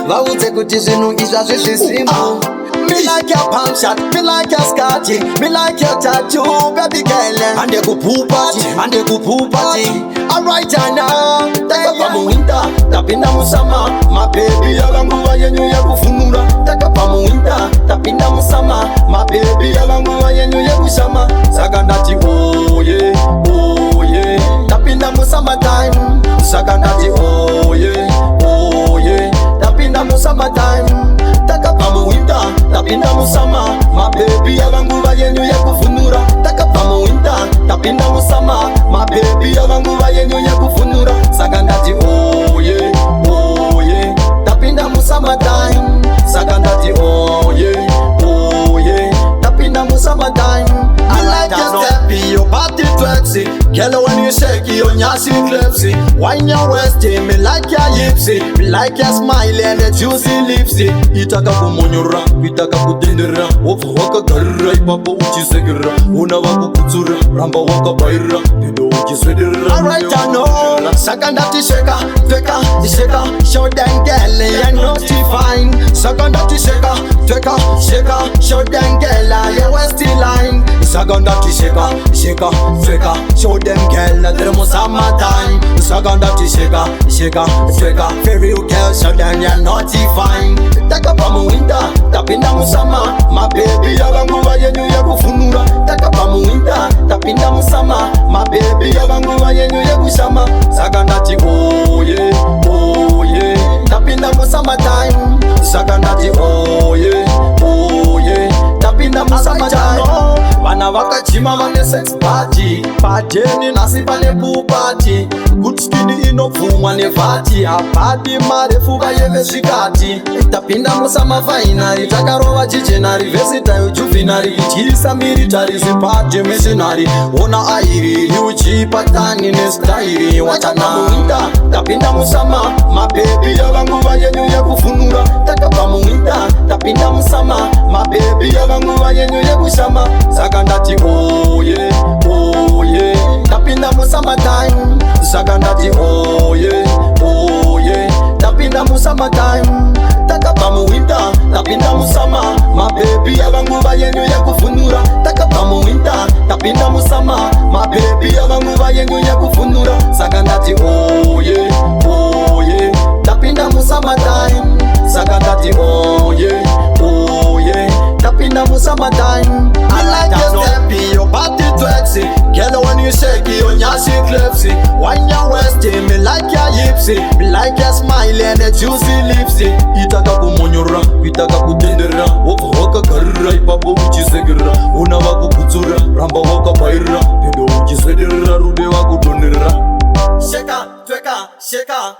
vaudze kuti zvinhu izvazvi zvisimbo. Me like your palm shot, me like your scotchy, me like your tattoo, baby girl. And they go poop party, and they go poop party. Alright, now, taka pamu winter, tapinda musama, my baby yalanguva yenyu yakufunura. Taka pamu winter, tapinda musama, my baby yalanguva yenyu yakushama. Saka ndati oh yeah, tapinda musama time. Saka ndati oh yeah, tapinda musama time. Taka pamu winter, tapinda musama, my baby yalanguva yenyu yakufunura. Taka pamu winter, tapinda musama, my baby yalanguva yenyu yakufunura. Saka ndati oh yeah, tapinda musama time. Saka ndati oh yeah, tapinda musama time. I like your step, your body twexy. Girl, when you shake your nyasi clipsy. Wine your waisty, me like your yipsy. Me like your smile and the juicy lipsy. Itaka kumonyora, itaka kudindira. Waka garra, ipapa uchisegira. Una wako kutsura, ramba waka baira. Dido uchiswedira. Alright, I know. Saka ndati shaka, shaka. Show them girl, you know she fine. Saka ndati shaka, show them girl, your waisty line. Saka ndati shaka. Show them girl that they're musama time. Saka ndati shaka. Very girl, show them you're naughty fine. Taka pamu winter, tapinda musama, my baby yalanguva yenyu yakufunura. Taka pamu winter, tapinda musama, my baby yalanguva yenyu yakushama. Saka ndati oh yeah, tapinda musama time. Saka ndati oh yeah, tapinda musama time. Vana vakachima vane sex party, pajeni nasi pane pool party. Good skin inopfumwa nevhati, hapadi marefu vayeve zvikati. Tapinda musama finary, takarova chichenary, versatile juvenary, ichisa military, zipati missionary. Ona airi, uchipatani nestyle, wachana winter. Tapinda musama, my baby yalanguva yenyu yakufunura. Taka pamu winter, tapinda musama, my baby yalanguva yenyu yakushama. Saka ndati oh yeah, tapinda musama time. Saka ndati oh yeah, tapinda musama time. Taka pamu winter, tapinda musama, my baby yalanguva yenyu yakufunura. Taka pamu winter, tapinda musama, my baby yalanguva yenyu yakufunura. Saka ndati oh yeah, tapinda musama time. Saka ndati oh yeah, tapinda musama time. I like your step, your body twexy. Girl, when you shake your nyasi clipsy. Wine your waisty, me like your yipsy. Me like your smile and the juicy lipsy. Itaka kumonyora, itaka kudindira. Waka garra, ipapa uchisegira. Una wako kutsura, ramba waka baira. Dido uchiswedira, rube wako donira. Shaka, tweka, shaka.